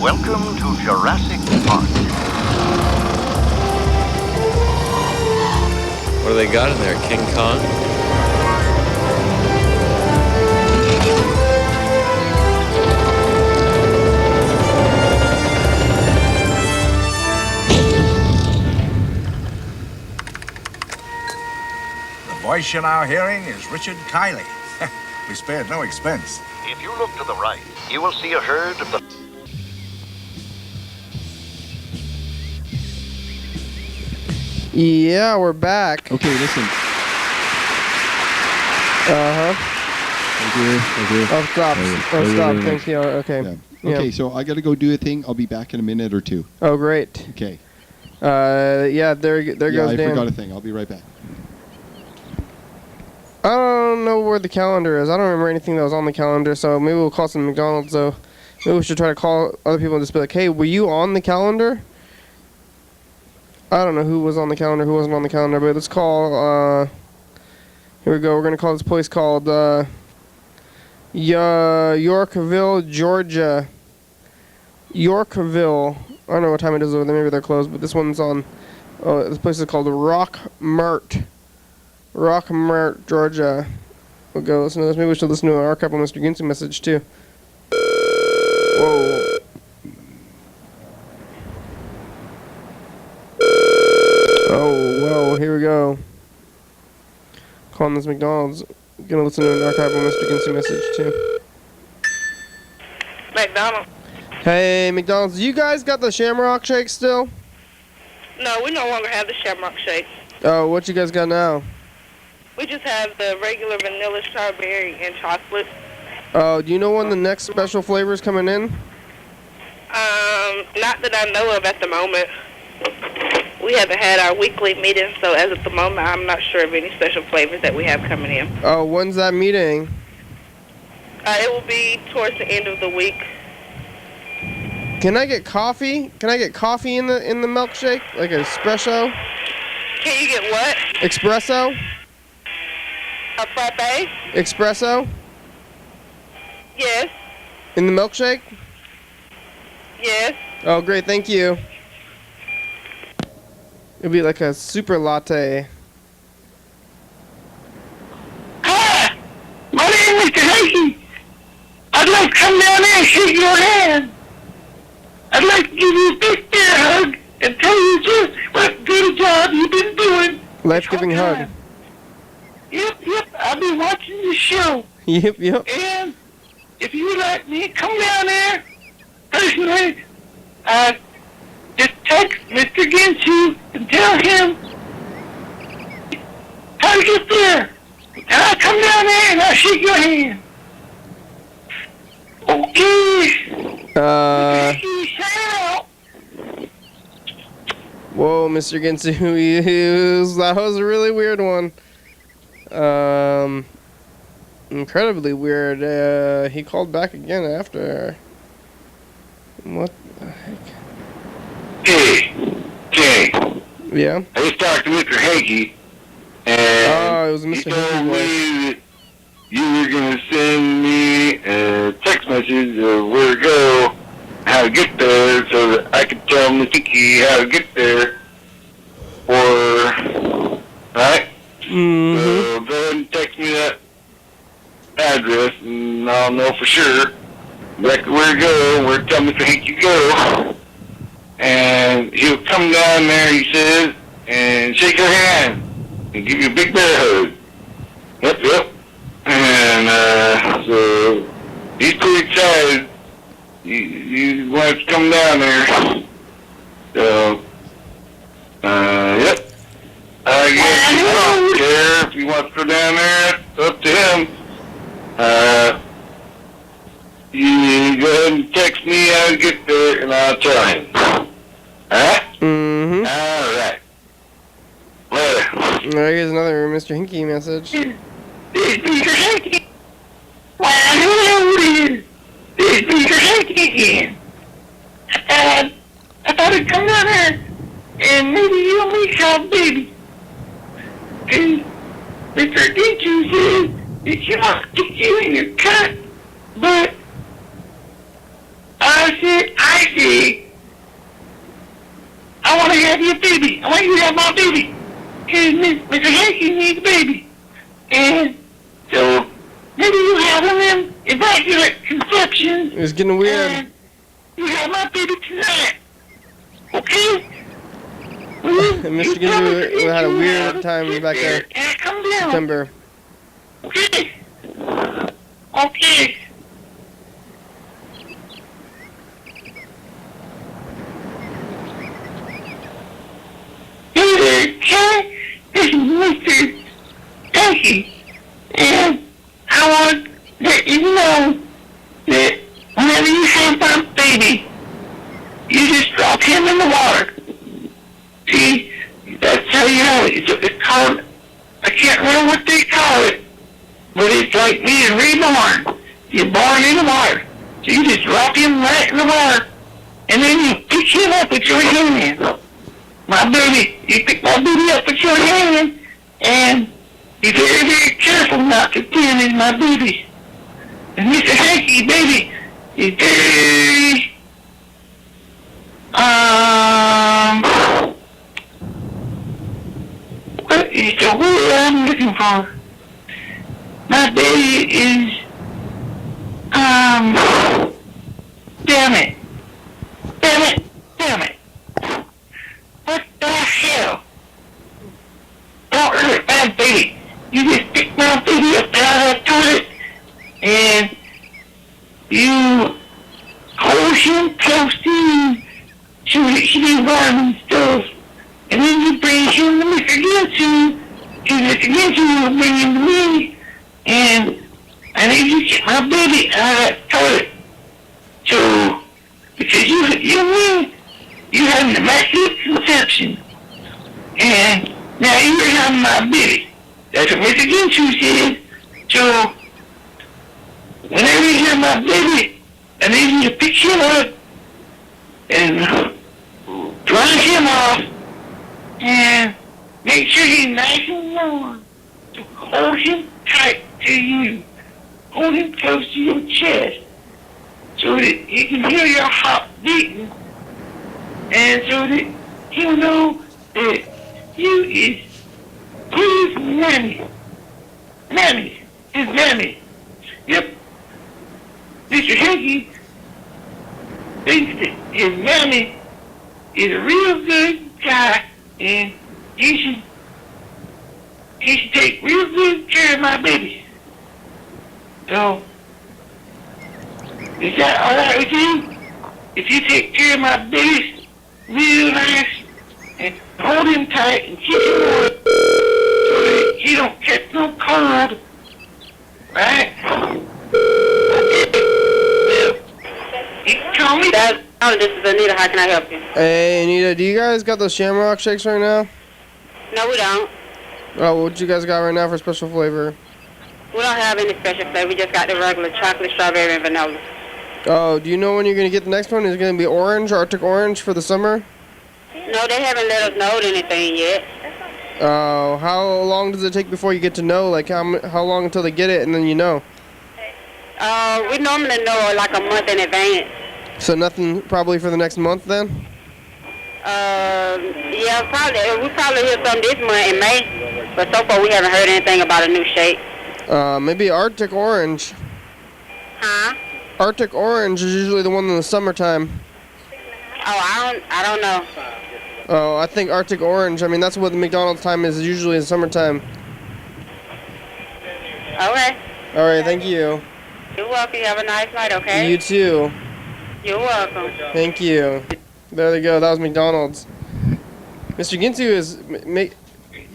Welcome to Jurassic Park. What do they got in there, King Kong? The voice you're now hearing is Richard Kiley. We spared no expense. If you look to the right, you will see a herd of the... Yeah, we're back. Okay, listen. Uh-huh. Thank you. Oh, stop. Oh, stop. Thank you. Okay. Yeah. Okay, so I got to go do a thing. I'll be back in a minute or two. Oh, great. Okay. Yeah, there Yeah, goes I Dan. forgot a thing. I'll be right back. I don't know where the calendar is. I don't remember anything that was on the calendar, so maybe we'll call some McDonald's, though. Maybe we should try to call other people and just be like, hey, were you on the calendar? I don't know who was on the calendar, who wasn't on the calendar, but let's call, here we go. We're going to call this place called, Yorkville, Georgia. Yorkville. I don't know what time it is over there. Maybe they're closed, but this one's on, this place is called Rock Mart, Georgia. We'll go listen to this. Maybe we should listen to an archive on Mr. Ginsu message, too. Whoa. Oh, whoa, here we go. Calling this McDonald's. Gonna listen to an archive on Mr. Ginsu message, too. McDonald's. Hey, McDonald's, you guys got the Shamrock Shake still? No, we no longer have the Shamrock Shake. Oh, what you guys got now? We just have the regular vanilla, strawberry, and chocolate. Oh, do you know when the next special flavor's coming in? Not that I know of at the moment. We haven't had our weekly meeting, so as of the moment, I'm not sure of any special flavors that we have coming in. Oh, when's that meeting? It will be towards the end of the week. Can I get coffee? Can I get coffee in the milkshake? Like an espresso? Can you get what? Espresso? A frappe? Espresso? Yes. In the milkshake? Yes. Oh, great, thank you. It'll be like a super latte. Hi, my name is Mr. Hakey. I'd like to come down there and shake your hand. I'd like to give you a big bear hug and tell you just what good a job you've been doing. Life-giving hug. Yep, I've been watching the show. Yep. And if you would like me to come down there, personally, just text Mr. Ginsu and tell him how to get there. And I'll come down there and I'll shake your hand. Okay. Whoa, Mr. Ginsu, that was a really weird one. Incredibly weird. He called back again after. What the heck? Hey. Yeah? I just talked to Mr. Hagee, And it was he Mr. told Hickey voice. me that you were going to send me a text message of where to go, how to get there, so that I could tell Mr. Hickey how to get there. Right? Mm-hmm. So go ahead and text me that address, and I'll know for sure exactly where to go, where to tell Mr. Hickey to go. And he'll come down there, he says, and shake your hand and give you a big bear hug. Yep. And so he's pretty excited. He wants to come down there. So, yep. I guess I don't care if he wants to go down there. It's up to him. You go ahead and text me how to get there, and I'll tell him. Alright? Mm-hmm. Alright. Later. Here's another Mr. Hinky message. This Mr. Hickey. Well, hello there. This Mr. Hickey again. I thought I'd come down there and maybe you'll make some baby. And Mr. Dinchu said that you want to get you in your cut, but I said, I want to have your baby. I want you to have my baby. And Mr. Hickey needs a baby. And so maybe you have one of them immaculate conceptions. It's getting weird. And you have my baby tonight. Okay? And Mr. Ginzu had a weird time back there. September. Okay. Okay. Hey there, Ken. This is Mr. Hickey. And I want to let you know that whenever you have my baby, you just drop him in the water. See, that's how you know it. It's called, I can't remember what they call it, but it's like being reborn. You're born in the water. So you just drop him right in the water, and then you pick him up with your hand. My baby, you pick my baby up with your hand, and be very, very careful not to damage my baby. And Mr. Hickey, baby, is very, what is the word I'm looking for? My baby is, damn it. What the hell? Don't hurt my baby. You just pick my baby up out of the toilet, and you hold him close to you so that he be warm and stuff. And then you bring him to Mr. Ginsu, and Mr. Ginsu will bring him to me, and I need you to get my baby out of that toilet. So, because you had an immaculate conception, and now you're having my baby. That's what Mr. Ginsu said. So, whenever you have my baby, I need you to pick him up and dry him off and make sure he's nice and warm. So hold him tight to you. Hold him close to your chest so that he can hear your heart beating, and so that he'll know that you is his mammy. His mammy. Yep. Mr. Hickey thinks that his mammy is a real good guy, and he should take real good care of my baby. So, is that alright with you? If you take care of my baby real nice and hold him tight and keep him warm so that he don't catch no cold, right? You call me? This is Anita. How can I help you? Hey, Anita, do you guys got those Shamrock Shakes right now? No, we don't. Oh, what you guys got right now for special flavor? We don't have any special flavor. We just got the regular chocolate, strawberry, and vanilla. Oh, do you know when you're going to get the next one? Is it going to be orange, Arctic orange for the summer? No, they haven't let us know anything yet. Oh, how long does it take before you get to know? Like, how long until they get it and then you know? We normally know like a month in advance. So nothing probably for the next month then? Yeah, probably. We probably hear something this month in May, but so far we haven't heard anything about a new shade. Maybe Arctic Orange. Huh? Arctic Orange is usually the one in the summertime. Oh, I don't know. Oh, I think Arctic Orange. I mean, that's what the McDonald's time is usually in summertime. Okay. All right, thank you. You're welcome. You have a nice night, okay? You too. You're welcome. Thank you. There they go. That was McDonald's. Mr. Gintu is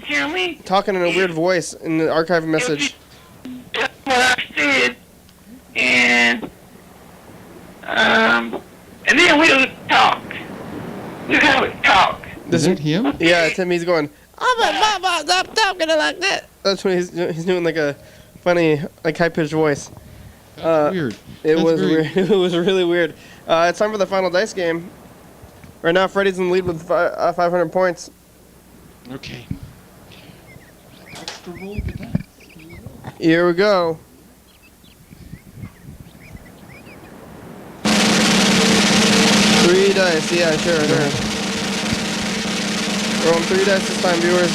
Hear me? talking in a weird voice in the archive message. That's what I said. And then we'll talk. We'll have a talk. Is it him? Yeah, Tim. He's going. Stop talking like that. That's when he's doing like a funny, like high-pitched voice. That's weird. It That's was very- weird. It was really weird. It's time for the final dice game. Right now, Freddie's in the lead with 500 points. Okay. Extra roll with that. Here we go. Three dice. Yeah, sure. Rolling 3 dice this time, viewers.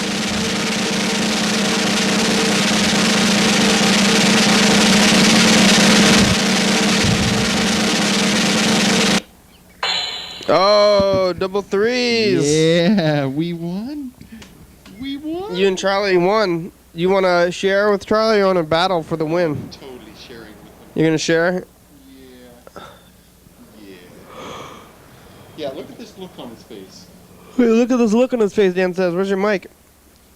Oh, double threes. Yeah, we won. We won. You and Charlie won. You want to share with Charlie or you want to battle for the win? Totally sharing with them. You're going to share? Yeah, look at this look on his face. Wait, look at this look on his face, Dan says. Where's your mic?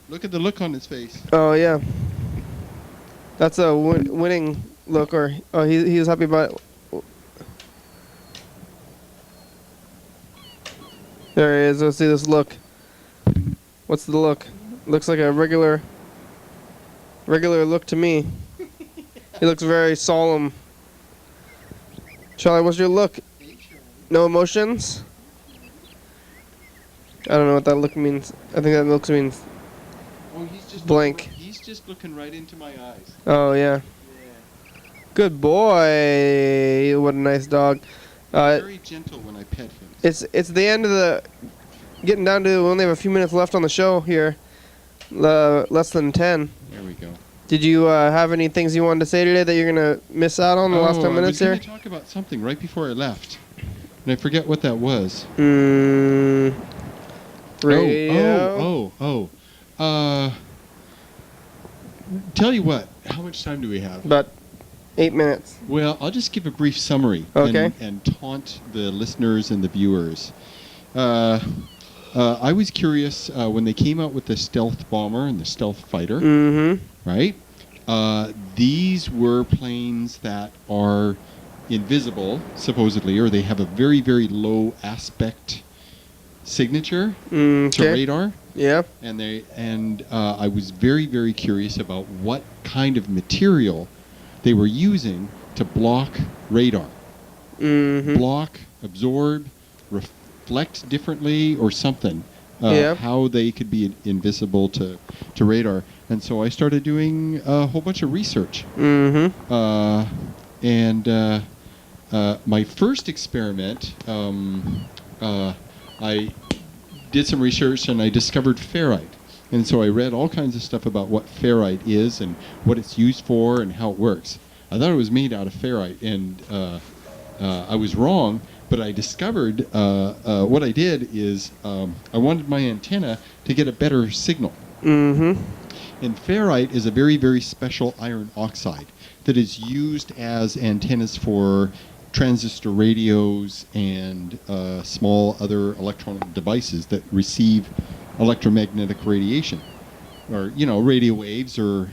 Look at the look on his face. Oh, yeah. That's a winning look. Or he was happy about it. There he is. Let's see this look. What's the look? Looks like a regular look to me. He looks very solemn. Charlie, what's your look? No emotions? I don't know what that look means. I think that look means Oh, he's just blank. He's just looking right into my eyes. Oh, yeah. Good boy. What a nice dog. Very gentle when I pet him. It's the end of the... Getting down to... We only have a few minutes left on the show here. Less than 10. There we go. Did you have any things you wanted to say today that you're going to miss out on the last 10 minutes here? I was going to talk about something right before I left. And I forget what that was. Radio. Tell you what. How much time do we have? About 8 minutes. Well, I'll just give a brief summary. Okay. And taunt the listeners and the viewers. I was curious when they came out with the stealth bomber and the stealth fighter. Mm-hmm. Right? These were planes that are invisible, supposedly, or they have a very, very low aspect signature to radar. Yeah. And I was very, very curious about what kind of material they were using to block radar. Mm-hmm. Block, absorb, reflect differently, or something. Yeah. How they could be invisible to radar. And so I started doing a whole bunch of research. Mm-hmm. My first experiment, I did some research and I discovered ferrite. And so I read all kinds of stuff about what ferrite is and what it's used for and how it works. I thought it was made out of ferrite, and I was wrong, but I discovered what I did is I wanted my antenna to get a better signal. Mm-hmm. And ferrite is a very, very special iron oxide that is used as antennas for transistor radios and small other electronic devices that receive electromagnetic radiation, or radio waves or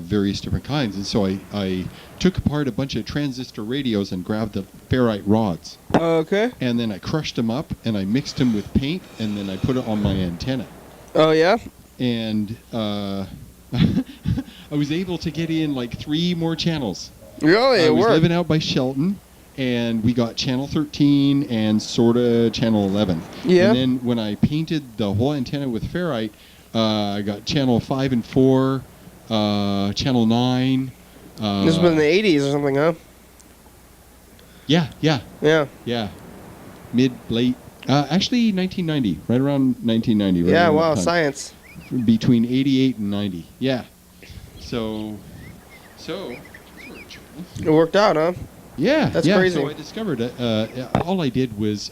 various different kinds. And so I took apart a bunch of transistor radios and grabbed the ferrite rods. Okay. And then I crushed them up and I mixed them with paint and then I put it on my antenna. Oh, yeah? And I was able to get in like 3 more channels. Really? I was living out by Shelton, and we got channel 13 and sorta channel 11. Yeah. And then when I painted the whole antenna with ferrite, I got channel 5 and 4, channel 9. This was in the 80s or something, huh? Yeah. Late. Actually, 1990. Right around 1990. Right Yeah, around wow, that time. science. Between 88 and 90. Yeah. So. It worked out, huh? Yeah. That's crazy. So I discovered all I did was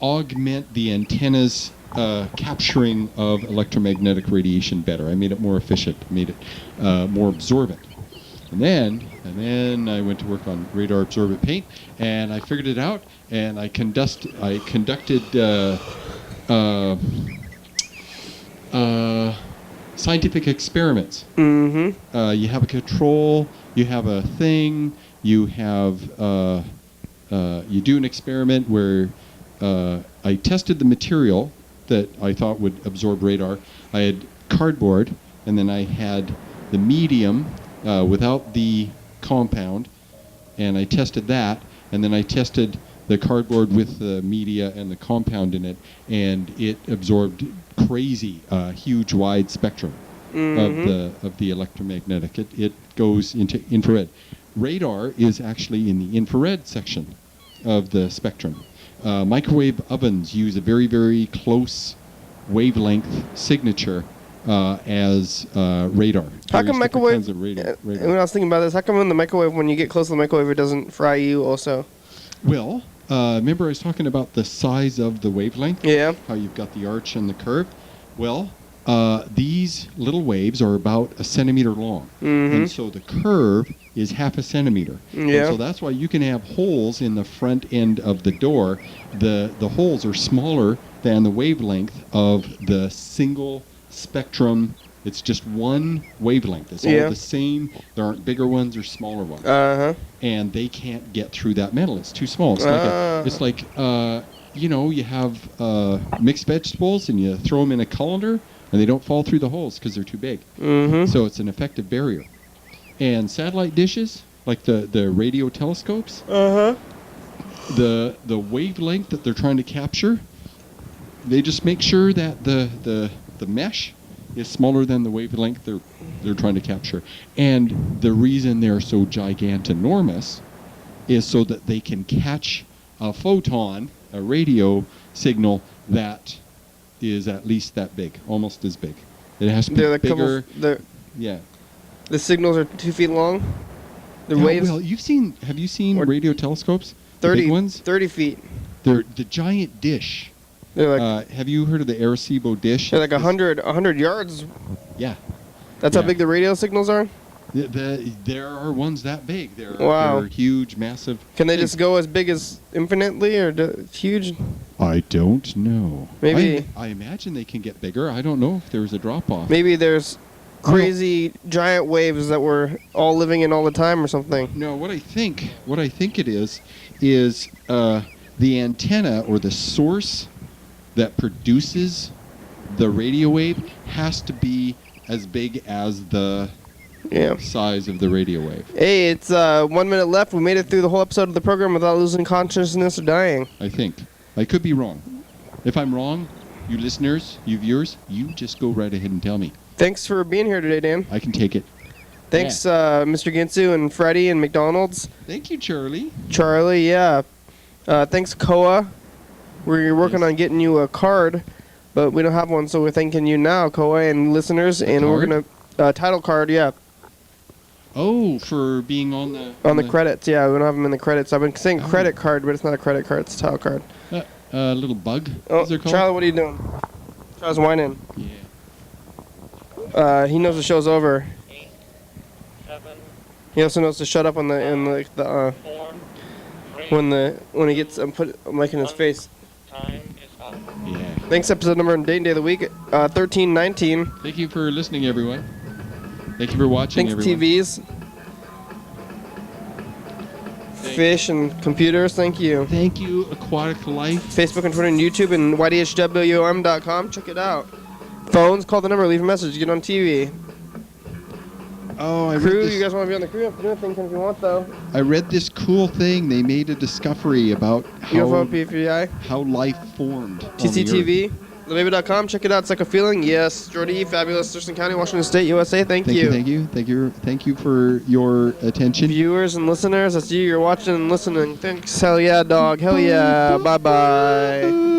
augment the antenna's capturing of electromagnetic radiation better. I made it more efficient, made it more absorbent. And then I went to work on radar absorbent paint, and I figured it out, and I conducted scientific experiments. Mm-hmm. You have a control, you have a thing, you have you do an experiment where I tested the material that I thought would absorb radar. I had cardboard, and then I had the medium without the compound, and I tested that, and then I tested the cardboard with the media and the compound in it, and it absorbed crazy, huge, wide spectrum of the electromagnetic. It goes into infrared. Radar is actually in the infrared section of the spectrum. Microwave ovens use a very, very close wavelength signature as radar. How come microwave? Radar. When I was thinking about this, how come in the microwave, when you get close to the microwave, it doesn't fry you also? Well, remember I was talking about the size of the wavelength? Yeah. How you've got the arch and the curve? Well, these little waves are about a centimeter long. Mm-hmm. And so the curve is half a centimeter. Yeah. And so that's why you can have holes in the front end of the door. The holes are smaller than the wavelength of the single spectrum. It's just one wavelength. It's all the same. There aren't bigger ones or smaller ones. Uh-huh. And they can't get through that metal. It's too small. It's like you have mixed vegetables and you throw them in a colander and they don't fall through the holes because they're too big. Mm-hmm. So it's an effective barrier. And satellite dishes, like the radio telescopes, uh-huh, the wavelength that they're trying to capture, they just make sure that the mesh is smaller than the wavelength they're trying to capture. And the reason they're so gigantinormous is so that they can catch a photon, a radio signal that is at least that big, almost as big. It has to be bigger. Yeah. The signals are 2 feet long. The waves. Well, have you seen radio telescopes? 30 the big ones? 30 feet. They're the giant dish. They're like. Have you heard of the Arecibo dish? They're like 100 yards. Yeah. That's how big the radio signals are? There are ones that big. Wow. They're huge, massive. Can they just go as big as infinitely or huge? I don't know. Maybe. I imagine they can get bigger. I don't know if there's a drop-off. Maybe there's crazy giant waves that we're all living in all the time or something. No, what I think it is the antenna or the source that produces the radio wave has to be as big as the size of the radio wave. Hey, it's 1 minute left. We made it through the whole episode of the program without losing consciousness or dying. I think. I could be wrong. If I'm wrong, you listeners, you viewers, you just go right ahead and tell me. Thanks for being here today, Dan. I can take it. Thanks, Mr. Ginsu and Freddie and McDonald's. Thank you, Charlie. Charlie, yeah. Thanks, KOWA. We're working on getting you a card, but we don't have one, so we're thanking you now, KOWA and listeners. We're going to... title card, yeah. Oh, for being on the credits, yeah. We don't have them in the credits. I've been saying credit card, but it's not a credit card. It's a title card. Little bug. Oh, Charlie, what are you doing? Charlie's whining. Yeah. He knows the show's over. 8, 7. He also knows to shut up on the 4, 3, when he gets put a mic in his face. Time is up. Yeah. Thanks, episode number and date and day of the week, 1319. Thank you for listening, everyone. Thank you for watching, Thanks, everyone. TVs. Fish and computers, thank you. Thank you, Aquatic Life. Facebook and Twitter and YouTube and YDHWM.com. Check it out. Phones, call the number, leave a message, get on TV. Oh, Crew, you guys want to be on the crew? Anything if you want, though. I read this cool thing. They made a discovery about UFO PFI. How life formed. TCTV. thebaby.com. Check it out. It's like a feeling. Yes, Jordy, fabulous, Thurston County, Washington State, USA. Thank you. Thank you for your attention. Viewers and listeners, that's you. You're watching and listening. Thanks. Hell yeah, dog. Hell yeah. Bye-bye.